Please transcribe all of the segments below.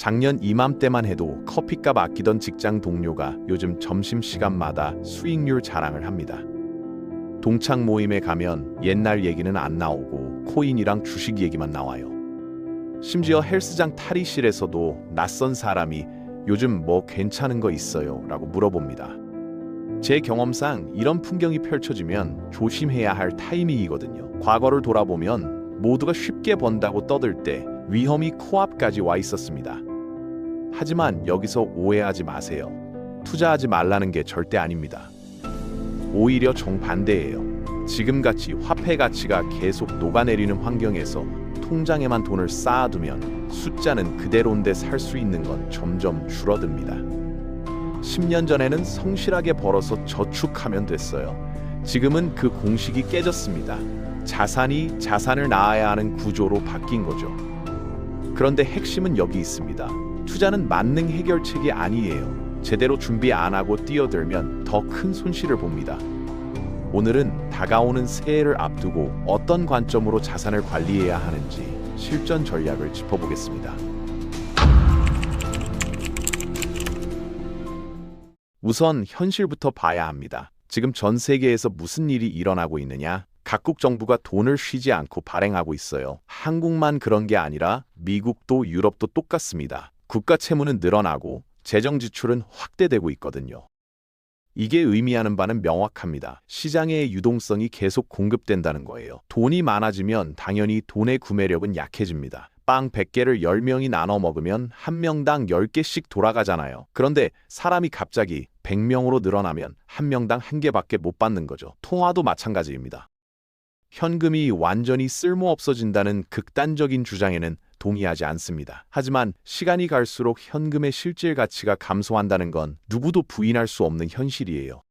작년 이맘때만 해도 커피값 아끼던 직장 동료가 요즘 점심시간마다 수익률 자랑을 합니다. 동창 모임에 가면 옛날 얘기는 안 나오고 코인이랑 주식 얘기만 나와요. 심지어 헬스장 탈의실에서도 낯선 사람이 요즘 뭐 괜찮은 거 있어요? 라고 물어봅니다. 제 경험상 이런 풍경이 펼쳐지면 조심해야 할 타이밍이거든요. 과거를 돌아보면 모두가 쉽게 번다고 떠들 때 위험이 코앞까지 와 있었습니다. 하지만 여기서 오해하지 마세요. 투자하지 말라는 게 절대 아닙니다. 오히려 정반대예요. 지금같이 화폐 가치가 계속 녹아내리는 환경에서 통장에만 돈을 쌓아두면 숫자는 그대로인데 살 수 있는 건 점점 줄어듭니다. 10년 전에는 성실하게 벌어서 저축하면 됐어요. 지금은 그 공식이 깨졌습니다. 자산이 자산을 낳아야 하는 구조로 바뀐 거죠. 그런데 핵심은 여기 있습니다. 투자는 만능 해결책이 아니에요. 제대로 준비 안 하고 뛰어들면 더 큰 손실을 봅니다. 오늘은 다가오는 새해를 앞두고 어떤 관점으로 자산을 관리해야 하는지 실전 전략을 짚어보겠습니다. 우선 현실부터 봐야 합니다. 지금 전 세계에서 무슨 일이 일어나고 있느냐? 각국 정부가 돈을 쉬지 않고 발행하고 있어요. 한국만 그런 게 아니라 미국도 유럽도 똑같습니다. 국가 채무는 늘어나고 재정 지출은 확대되고 있거든요. 이게 의미하는 바는 명확합니다. 시장의 유동성이 계속 공급된다는 거예요. 돈이 많아지면 당연히 돈의 구매력은 약해집니다. 빵 100개를 10명이 나눠 먹으면 한 명당 10개씩 돌아가잖아요. 그런데 사람이 갑자기 100명으로 늘어나면 한 명당 한 개밖에 못 받는 거죠. 통화도 마찬가지입니다. 현금이 완전히 쓸모없어진다는 극단적인 주장에는 동의하지 않습니다. 하지만 시간이 갈수록 현금의 실질 가치가 감소한다는 건 누구도 부인할 수 없는 현실이에요.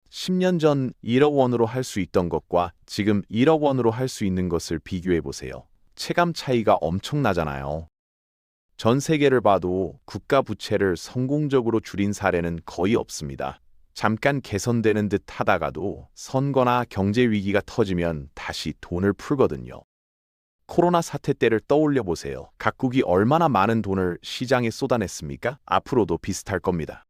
10년 전 1억 원으로 할 수 있던 것과 지금 1억 원으로 할 수 있는 것을 비교해 보세요. 체감 차이가 엄청나잖아요. 전 세계를 봐도 국가 부채를 성공적으로 줄인 사례는 거의 없습니다. 잠깐 개선되는 듯 하다가도 선거나 경제 위기가 터지면 다시 돈을 풀거든요. 코로나 사태 때를 떠올려 보세요. 각국이 얼마나 많은 돈을 시장에 쏟아냈습니까? 앞으로도 비슷할 겁니다.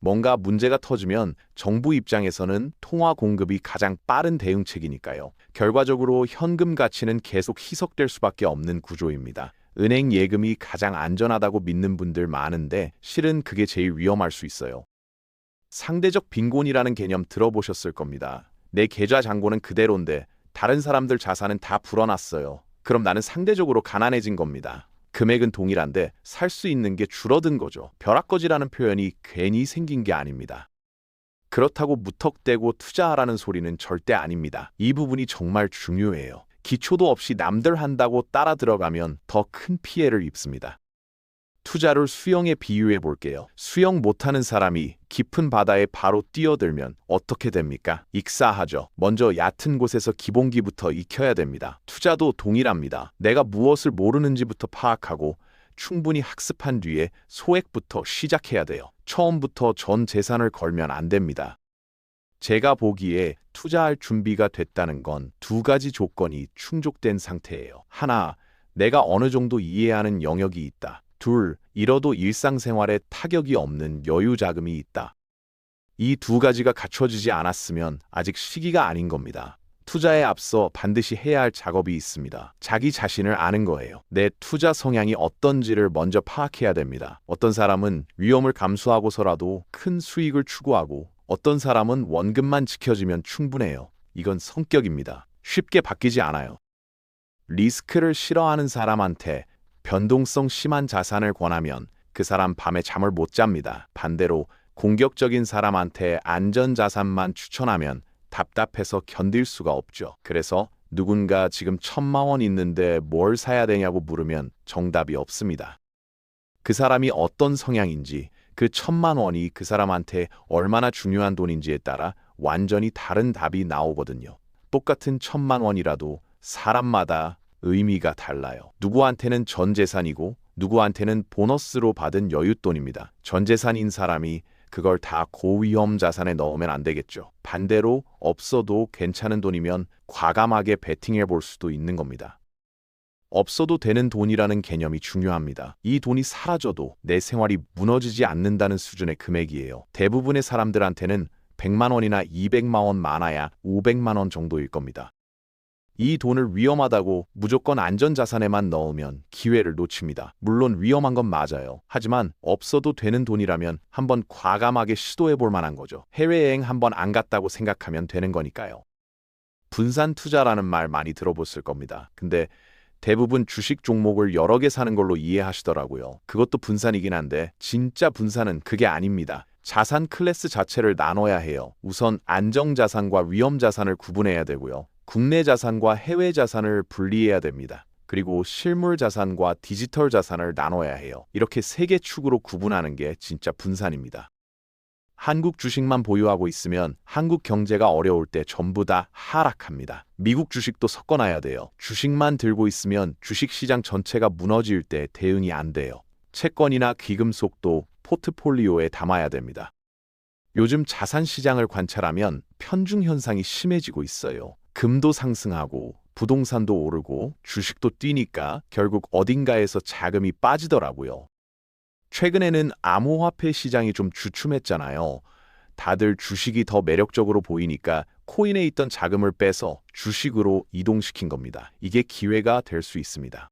뭔가 문제가 터지면 정부 입장에서는 통화 공급이 가장 빠른 대응책이니까요. 결과적으로 현금 가치는 계속 희석될 수밖에 없는 구조입니다. 은행 예금이 가장 안전하다고 믿는 분들 많은데 실은 그게 제일 위험할 수 있어요. 상대적 빈곤이라는 개념 들어보셨을 겁니다. 내 계좌 잔고는 그대로인데 다른 사람들 자산은 다 불어났어요. 그럼 나는 상대적으로 가난해진 겁니다. 금액은 동일한데 살 수 있는 게 줄어든 거죠. 벼락거지라는 표현이 괜히 생긴 게 아닙니다. 그렇다고 무턱대고 투자하라는 소리는 절대 아닙니다. 이 부분이 정말 중요해요. 기초도 없이 남들 한다고 따라 들어가면 더 큰 피해를 입습니다. 투자를 수영에 비유해 볼게요. 수영 못하는 사람이 깊은 바다에 바로 뛰어들면 어떻게 됩니까? 익사하죠. 먼저 얕은 곳에서 기본기부터 익혀야 됩니다. 투자도 동일합니다. 내가 무엇을 모르는지부터 파악하고 충분히 학습한 뒤에 소액부터 시작해야 돼요. 처음부터 전 재산을 걸면 안 됩니다. 제가 보기에 투자할 준비가 됐다는 건 두 가지 조건이 충족된 상태예요. 하나, 내가 어느 정도 이해하는 영역이 있다. 둘, 잃어도 일상생활에 타격이 없는 여유 자금이 있다. 이 두 가지가 갖춰지지 않았으면 아직 시기가 아닌 겁니다. 투자에 앞서 반드시 해야 할 작업이 있습니다. 자기 자신을 아는 거예요. 내 투자 성향이 어떤지를 먼저 파악해야 됩니다. 어떤 사람은 위험을 감수하고서라도 큰 수익을 추구하고 어떤 사람은 원금만 지켜지면 충분해요. 이건 성격입니다. 쉽게 바뀌지 않아요. 리스크를 싫어하는 사람한테 변동성 심한 자산을 권하면 그 사람 밤에 잠을 못 잡니다. 반대로 공격적인 사람한테 안전 자산만 추천하면 답답해서 견딜 수가 없죠. 그래서 누군가 지금 1,000만 원 있는데 뭘 사야 되냐고 물으면 정답이 없습니다. 그 사람이 어떤 성향인지, 그 1,000만 원이 그 사람한테 얼마나 중요한 돈인지에 따라 완전히 다른 답이 나오거든요. 똑같은 1,000만 원이라도 사람마다 의미가 달라요. 누구한테는 전 재산이고 누구한테는 보너스로 받은 여윳돈입니다. 전 재산인 사람이 그걸 다 고위험 자산에 넣으면 안 되겠죠. 반대로 없어도 괜찮은 돈이면 과감하게 베팅해 볼 수도 있는 겁니다. 없어도 되는 돈이라는 개념이 중요합니다. 이 돈이 사라져도 내 생활이 무너지지 않는다는 수준의 금액이에요. 대부분의 사람들한테는 100만 원이나 200만 원 많아야 500만 원 정도일 겁니다. 이 돈을 위험하다고 무조건 안전자산에만 넣으면 기회를 놓칩니다. 물론 위험한 건 맞아요. 하지만 없어도 되는 돈이라면 한번 과감하게 시도해 볼 만한 거죠. 해외여행 한번 안 갔다고 생각하면 되는 거니까요. 분산 투자라는 말 많이 들어보실 겁니다. 근데 대부분 주식 종목을 여러 개 사는 걸로 이해하시더라고요. 그것도 분산이긴 한데 진짜 분산은 그게 아닙니다. 자산 클래스 자체를 나눠야 해요. 우선 안정자산과 위험자산을 구분해야 되고요. 국내 자산과 해외 자산을 분리해야 됩니다. 그리고 실물 자산과 디지털 자산을 나눠야 해요. 이렇게 세 개 축으로 구분하는 게 진짜 분산입니다. 한국 주식만 보유하고 있으면 한국 경제가 어려울 때 전부 다 하락합니다. 미국 주식도 섞어놔야 돼요. 주식만 들고 있으면 주식시장 전체가 무너질 때 대응이 안 돼요. 채권이나 귀금속도 포트폴리오에 담아야 됩니다. 요즘 자산 시장을 관찰하면 편중 현상이 심해지고 있어요. 금도 상승하고 부동산도 오르고 주식도 뛰니까 결국 어딘가에서 자금이 빠지더라고요. 최근에는 암호화폐 시장이 좀 주춤했잖아요. 다들 주식이 더 매력적으로 보이니까 코인에 있던 자금을 빼서 주식으로 이동시킨 겁니다. 이게 기회가 될 수 있습니다.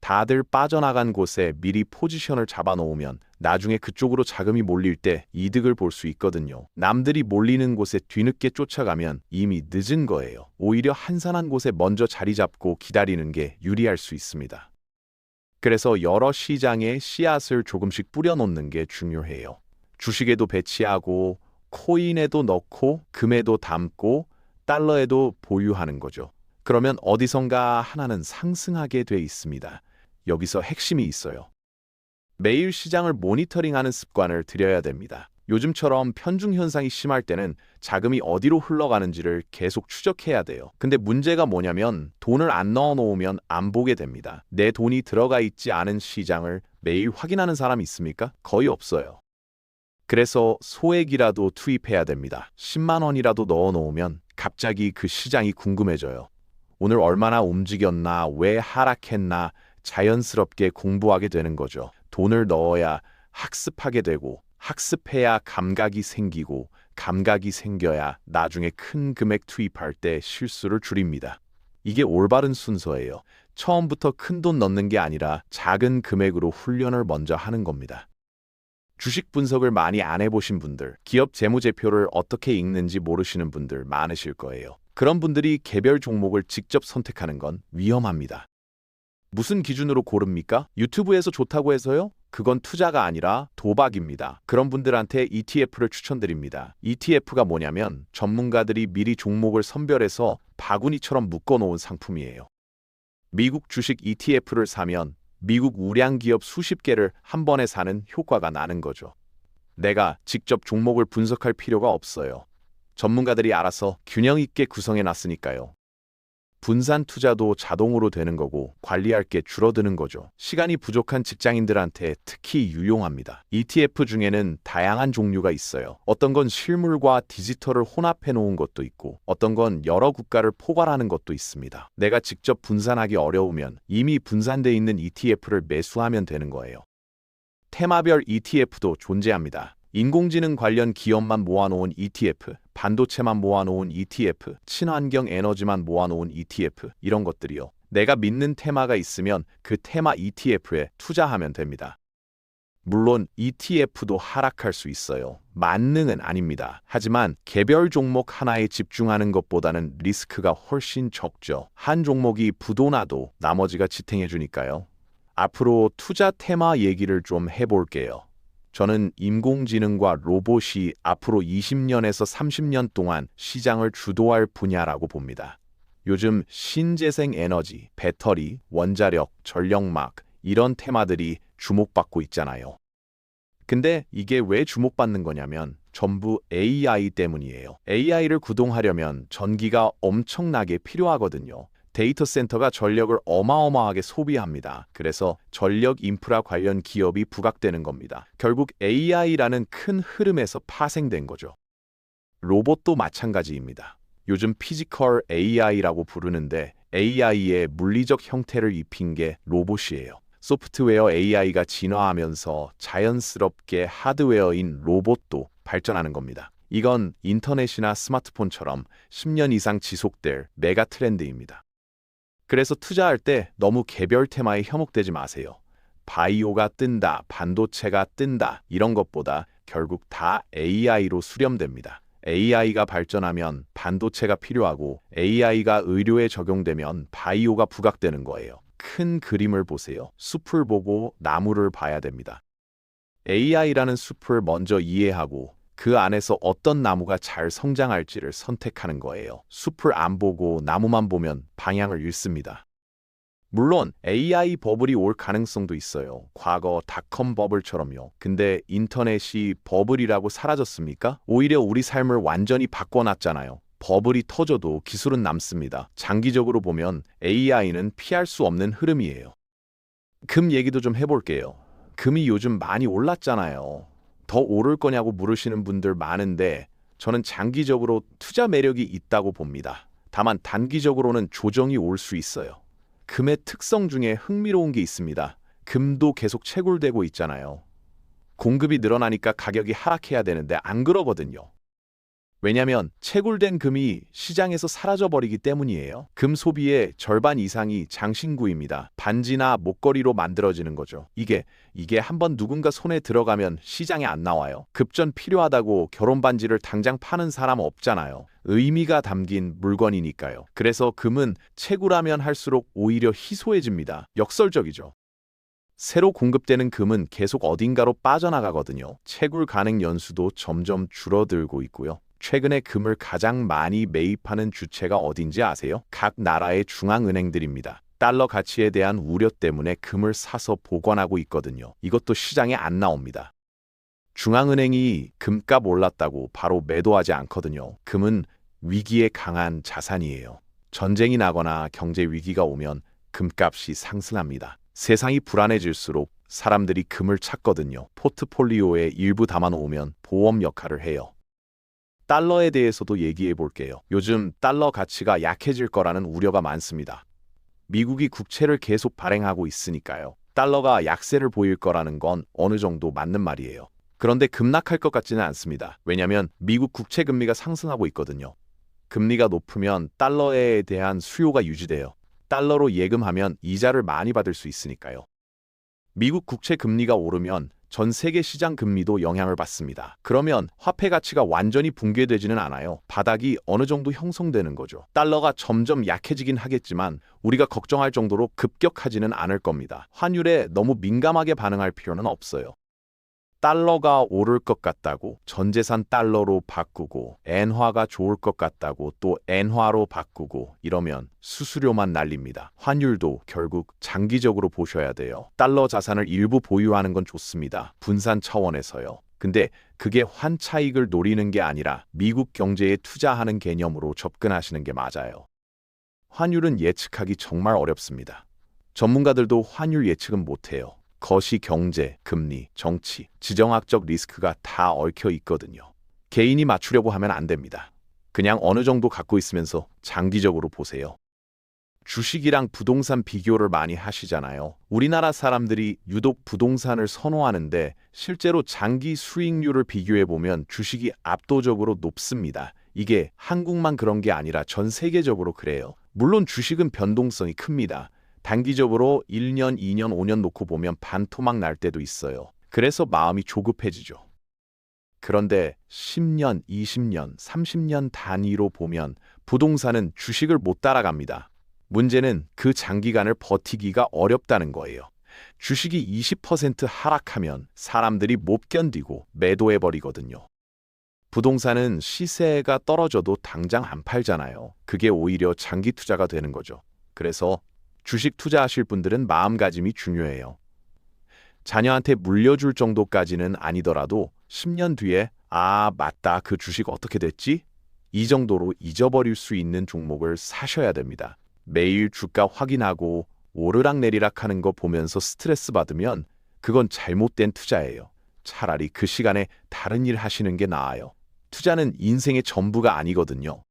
다들 빠져나간 곳에 미리 포지션을 잡아놓으면 나중에 그쪽으로 자금이 몰릴 때 이득을 볼 수 있거든요. 남들이 몰리는 곳에 뒤늦게 쫓아가면 이미 늦은 거예요. 오히려 한산한 곳에 먼저 자리 잡고 기다리는 게 유리할 수 있습니다. 그래서 여러 시장에 씨앗을 조금씩 뿌려놓는 게 중요해요. 주식에도 배치하고 코인에도 넣고 금에도 담고 달러에도 보유하는 거죠. 그러면 어디선가 하나는 상승하게 돼 있습니다. 여기서 핵심이 있어요. 매일 시장을 모니터링하는 습관을 들여야 됩니다. 요즘처럼 편중 현상이 심할 때는 자금이 어디로 흘러가는지를 계속 추적해야 돼요. 근데 문제가 뭐냐면 돈을 안 넣어 놓으면 안 보게 됩니다. 내 돈이 들어가 있지 않은 시장을 매일 확인하는 사람이 있습니까? 거의 없어요. 그래서 소액이라도 투입해야 됩니다. 10만 원이라도 넣어 놓으면 갑자기 그 시장이 궁금해져요. 오늘 얼마나 움직였나, 왜 하락했나 자연스럽게 공부하게 되는 거죠. 돈을 넣어야 학습하게 되고 학습해야 감각이 생기고 감각이 생겨야 나중에 큰 금액 투입할 때 실수를 줄입니다. 이게 올바른 순서예요. 처음부터 큰 돈 넣는 게 아니라 작은 금액으로 훈련을 먼저 하는 겁니다. 주식 분석을 많이 안 해보신 분들, 기업 재무제표를 어떻게 읽는지 모르시는 분들 많으실 거예요. 그런 분들이 개별 종목을 직접 선택하는 건 위험합니다. 무슨 기준으로 고릅니까? 유튜브에서 좋다고 해서요? 그건 투자가 아니라 도박입니다. 그런 분들한테 ETF를 추천드립니다. ETF가 뭐냐면 전문가들이 미리 종목을 선별해서 바구니처럼 묶어놓은 상품이에요. 미국 주식 ETF를 사면 미국 우량 기업 수십 개를 한 번에 사는 효과가 나는 거죠. 내가 직접 종목을 분석할 필요가 없어요. 전문가들이 알아서 균형 있게 구성해 놨으니까요. 분산 투자도 자동으로 되는 거고 관리할 게 줄어드는 거죠. 시간이 부족한 직장인들한테 특히 유용합니다. ETF 중에는 다양한 종류가 있어요. 어떤 건 실물과 디지털을 혼합해 놓은 것도 있고 어떤 건 여러 국가를 포괄하는 것도 있습니다. 내가 직접 분산하기 어려우면 이미 분산돼 있는 ETF를 매수하면 되는 거예요. 테마별 ETF도 존재합니다. 인공지능 관련 기업만 모아놓은 ETF, 반도체만 모아놓은 ETF, 친환경 에너지만 모아놓은 ETF 이런 것들이요. 내가 믿는 테마가 있으면 그 테마 ETF에 투자하면 됩니다. 물론 ETF도 하락할 수 있어요. 만능은 아닙니다. 하지만 개별 종목 하나에 집중하는 것보다는 리스크가 훨씬 적죠. 한 종목이 부도나도 나머지가 지탱해주니까요. 앞으로 투자 테마 얘기를 좀 해볼게요. 저는 인공지능과 로봇이 앞으로 20년에서 30년 동안 시장을 주도할 분야라고 봅니다. 요즘 신재생 에너지, 배터리, 원자력, 전력막 이런 테마들이 주목받고 있잖아요. 근데 이게 왜 주목받는 거냐면 전부 AI 때문이에요. AI를 구동하려면 전기가 엄청나게 필요하거든요. 데이터 센터가 전력을 어마어마하게 소비합니다. 그래서 전력 인프라 관련 기업이 부각되는 겁니다. 결국 AI라는 큰 흐름에서 파생된 거죠. 로봇도 마찬가지입니다. 요즘 피지컬 AI라고 부르는데 AI의 물리적 형태를 입힌 게 로봇이에요. 소프트웨어 AI가 진화하면서 자연스럽게 하드웨어인 로봇도 발전하는 겁니다. 이건 인터넷이나 스마트폰처럼 10년 이상 지속될 메가 트렌드입니다. 그래서 투자할 때 너무 개별 테마에 현혹되지 마세요. 바이오가 뜬다, 반도체가 뜬다 이런 것보다 결국 다 AI로 수렴됩니다. AI가 발전하면 반도체가 필요하고 AI가 의료에 적용되면 바이오가 부각되는 거예요. 큰 그림을 보세요. 숲을 보고 나무를 봐야 됩니다. AI라는 숲을 먼저 이해하고 그 안에서 어떤 나무가 잘 성장할지를 선택하는 거예요. 숲을 안 보고 나무만 보면 방향을 잃습니다. 물론 AI 버블이 올 가능성도 있어요. 과거 닷컴 버블처럼요. 근데 인터넷이 버블이라고 사라졌습니까? 오히려 우리 삶을 완전히 바꿔놨잖아요. 버블이 터져도 기술은 남습니다. 장기적으로 보면 AI는 피할 수 없는 흐름이에요. 금 얘기도 좀 해볼게요. 금이 요즘 많이 올랐잖아요. 더 오를 거냐고 물으시는 분들 많은데 저는 장기적으로 투자 매력이 있다고 봅니다. 다만 단기적으로는 조정이 올 수 있어요. 금의 특성 중에 흥미로운 게 있습니다. 금도 계속 채굴되고 있잖아요. 공급이 늘어나니까 가격이 하락해야 되는데 안 그러거든요. 왜냐면 채굴된 금이 시장에서 사라져버리기 때문이에요. 금 소비의 절반 이상이 장신구입니다. 반지나 목걸이로 만들어지는 거죠. 이게 한번 누군가 손에 들어가면 시장에 안 나와요. 급전 필요하다고 결혼 반지를 당장 파는 사람 없잖아요. 의미가 담긴 물건이니까요. 그래서 금은 채굴하면 할수록 오히려 희소해집니다. 역설적이죠. 새로 공급되는 금은 계속 어딘가로 빠져나가거든요. 채굴 가능 연수도 점점 줄어들고 있고요. 최근에 금을 가장 많이 매입하는 주체가 어딘지 아세요? 각 나라의 중앙은행들입니다. 달러 가치에 대한 우려 때문에 금을 사서 보관하고 있거든요. 이것도 시장에 안 나옵니다. 중앙은행이 금값 올랐다고 바로 매도하지 않거든요. 금은 위기에 강한 자산이에요. 전쟁이 나거나 경제 위기가 오면 금값이 상승합니다. 세상이 불안해질수록 사람들이 금을 찾거든요. 포트폴리오에 일부 담아놓으면 보험 역할을 해요. 달러에 대해서도 얘기해 볼게요. 요즘 달러 가치가 약해질 거라는 우려가 많습니다. 미국이 국채를 계속 발행하고 있으니까요. 달러가 약세를 보일 거라는 건 어느 정도 맞는 말이에요. 그런데 급락할 것 같지는 않습니다. 왜냐하면 미국 국채 금리가 상승하고 있거든요. 금리가 높으면 달러에 대한 수요가 유지돼요. 달러로 예금하면 이자를 많이 받을 수 있으니까요. 미국 국채 금리가 오르면 전 세계 시장 금리도 영향을 받습니다. 그러면 화폐 가치가 완전히 붕괴되지는 않아요. 바닥이 어느 정도 형성되는 거죠. 달러가 점점 약해지긴 하겠지만 우리가 걱정할 정도로 급격하지는 않을 겁니다. 환율에 너무 민감하게 반응할 필요는 없어요. 달러가 오를 것 같다고 전 재산 달러로 바꾸고 엔화가 좋을 것 같다고 또 엔화로 바꾸고 이러면 수수료만 날립니다. 환율도 결국 장기적으로 보셔야 돼요. 달러 자산을 일부 보유하는 건 좋습니다. 분산 차원에서요. 근데 그게 환차익을 노리는 게 아니라 미국 경제에 투자하는 개념으로 접근하시는 게 맞아요. 환율은 예측하기 정말 어렵습니다. 전문가들도 환율 예측은 못해요. 거시 경제, 금리, 정치, 지정학적 리스크가 다 얽혀 있거든요. 개인이 맞추려고 하면 안 됩니다. 그냥 어느 정도 갖고 있으면서 장기적으로 보세요. 주식이랑 부동산 비교를 많이 하시잖아요. 우리나라 사람들이 유독 부동산을 선호하는데 실제로 장기 수익률을 비교해보면 주식이 압도적으로 높습니다. 이게 한국만 그런 게 아니라 전 세계적으로 그래요. 물론 주식은 변동성이 큽니다. 단기적으로 1년, 2년, 5년 놓고 보면 반토막 날 때도 있어요. 그래서 마음이 조급해지죠. 그런데 10년, 20년, 30년 단위로 보면 부동산은 주식을 못 따라갑니다. 문제는 그 장기간을 버티기가 어렵다는 거예요. 주식이 20% 하락하면 사람들이 못 견디고 매도해버리거든요. 부동산은 시세가 떨어져도 당장 안 팔잖아요. 그게 오히려 장기 투자가 되는 거죠. 그래서 주식 투자하실 분들은 마음가짐이 중요해요. 자녀한테 물려줄 정도까지는 아니더라도 10년 뒤에 아, 맞다. 그 주식 어떻게 됐지? 이 정도로 잊어버릴 수 있는 종목을 사셔야 됩니다. 매일 주가 확인하고 오르락내리락 하는 거 보면서 스트레스 받으면 그건 잘못된 투자예요. 차라리 그 시간에 다른 일 하시는 게 나아요. 투자는 인생의 전부가 아니거든요.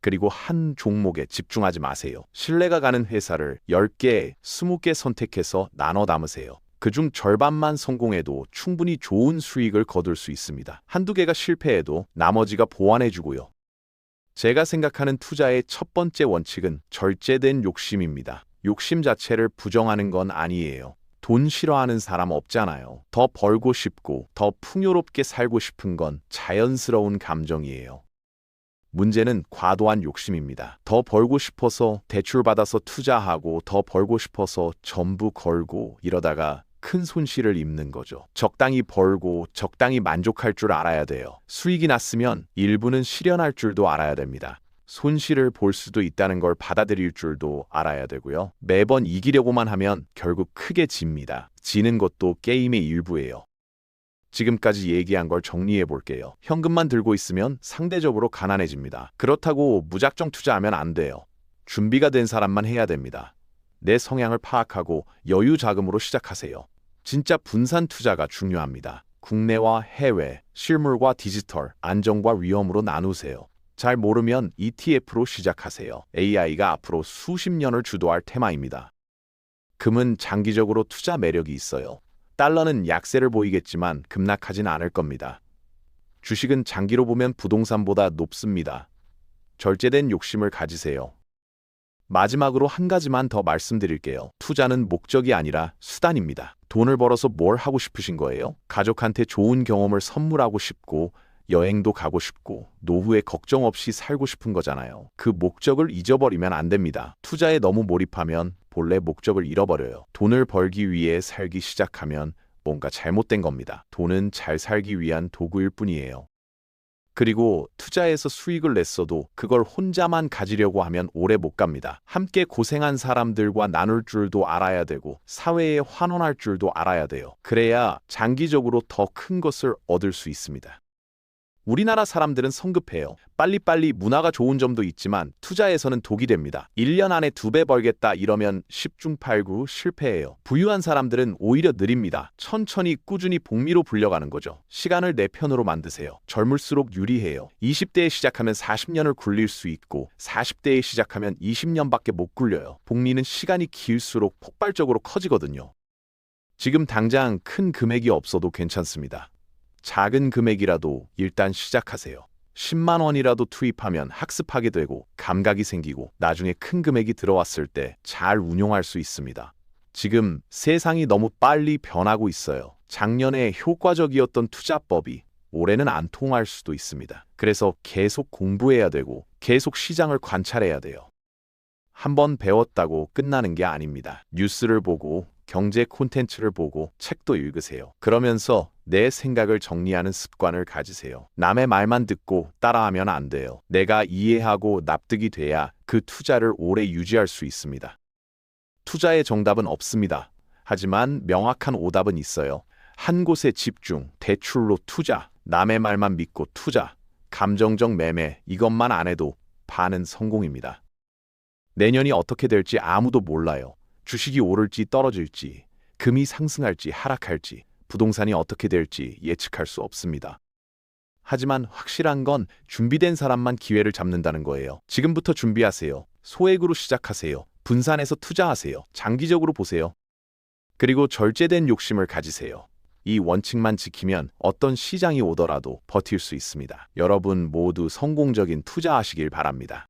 그리고 한 종목에 집중하지 마세요. 신뢰가 가는 회사를 10개, 20개 선택해서 나눠 담으세요. 그중 절반만 성공해도 충분히 좋은 수익을 거둘 수 있습니다. 한두 개가 실패해도 나머지가 보완해주고요. 제가 생각하는 투자의 첫 번째 원칙은 절제된 욕심입니다. 욕심 자체를 부정하는 건 아니에요. 돈 싫어하는 사람 없잖아요. 더 벌고 싶고 더 풍요롭게 살고 싶은 건 자연스러운 감정이에요. 문제는 과도한 욕심입니다. 더 벌고 싶어서 대출받아서 투자하고 더 벌고 싶어서 전부 걸고 이러다가 큰 손실을 입는 거죠. 적당히 벌고 적당히 만족할 줄 알아야 돼요. 수익이 났으면 일부는 실현할 줄도 알아야 됩니다. 손실을 볼 수도 있다는 걸 받아들일 줄도 알아야 되고요. 매번 이기려고만 하면 결국 크게 집니다. 지는 것도 게임의 일부예요. 지금까지 얘기한 걸 정리해 볼게요. 현금만 들고 있으면 상대적으로 가난해집니다. 그렇다고 무작정 투자하면 안 돼요. 준비가 된 사람만 해야 됩니다. 내 성향을 파악하고 여유 자금으로 시작하세요. 진짜 분산 투자가 중요합니다. 국내와 해외, 실물과 디지털, 안정과 위험으로 나누세요. 잘 모르면 ETF로 시작하세요. AI가 앞으로 수십 년을 주도할 테마입니다. 금은 장기적으로 투자 매력이 있어요. 달러는 약세를 보이겠지만 급락하진 않을 겁니다. 주식은 장기로 보면 부동산보다 높습니다. 절제된 욕심을 가지세요. 마지막으로 한 가지만 더 말씀드릴게요. 투자는 목적이 아니라 수단입니다. 돈을 벌어서 뭘 하고 싶으신 거예요? 가족한테 좋은 경험을 선물하고 싶고 여행도 가고 싶고 노후에 걱정 없이 살고 싶은 거잖아요. 그 목적을 잊어버리면 안 됩니다. 투자에 너무 몰입하면 본래 목적을 잃어버려요. 돈을 벌기 위해 살기 시작하면 뭔가 잘못된 겁니다. 돈은 잘 살기 위한 도구일 뿐이에요. 그리고 투자에서 수익을 냈어도 그걸 혼자만 가지려고 하면 오래 못 갑니다. 함께 고생한 사람들과 나눌 줄도 알아야 되고 사회에 환원할 줄도 알아야 돼요. 그래야 장기적으로 더 큰 것을 얻을 수 있습니다. 우리나라 사람들은 성급해요. 빨리빨리 문화가 좋은 점도 있지만 투자에서는 독이 됩니다. 1년 안에 2배 벌겠다 이러면 10중 8구 실패해요. 부유한 사람들은 오히려 느립니다. 천천히 꾸준히 복리로 불려가는 거죠. 시간을 내 편으로 만드세요. 젊을수록 유리해요. 20대에 시작하면 40년을 굴릴 수 있고 40대에 시작하면 20년밖에 못 굴려요. 복리는 시간이 길수록 폭발적으로 커지거든요. 지금 당장 큰 금액이 없어도 괜찮습니다. 작은 금액이라도 일단 시작하세요. 10만 원이라도 투입하면 학습하게 되고 감각이 생기고 나중에 큰 금액이 들어왔을 때 잘 운용할 수 있습니다. 지금 세상이 너무 빨리 변하고 있어요. 작년에 효과적이었던 투자법이 올해는 안 통할 수도 있습니다. 그래서 계속 공부해야 되고 계속 시장을 관찰해야 돼요. 한번 배웠다고 끝나는 게 아닙니다. 뉴스를 보고 경제 콘텐츠를 보고 책도 읽으세요. 그러면서 내 생각을 정리하는 습관을 가지세요. 남의 말만 듣고 따라하면 안 돼요. 내가 이해하고 납득이 돼야 그 투자를 오래 유지할 수 있습니다. 투자의 정답은 없습니다. 하지만 명확한 오답은 있어요. 한 곳에 집중, 대출로 투자, 남의 말만 믿고 투자, 감정적 매매 이것만 안 해도 반은 성공입니다. 내년이 어떻게 될지 아무도 몰라요. 주식이 오를지 떨어질지, 금이 상승할지 하락할지, 부동산이 어떻게 될지 예측할 수 없습니다. 하지만 확실한 건 준비된 사람만 기회를 잡는다는 거예요. 지금부터 준비하세요. 소액으로 시작하세요. 분산해서 투자하세요. 장기적으로 보세요. 그리고 절제된 욕심을 가지세요. 이 원칙만 지키면 어떤 시장이 오더라도 버틸 수 있습니다. 여러분 모두 성공적인 투자하시길 바랍니다.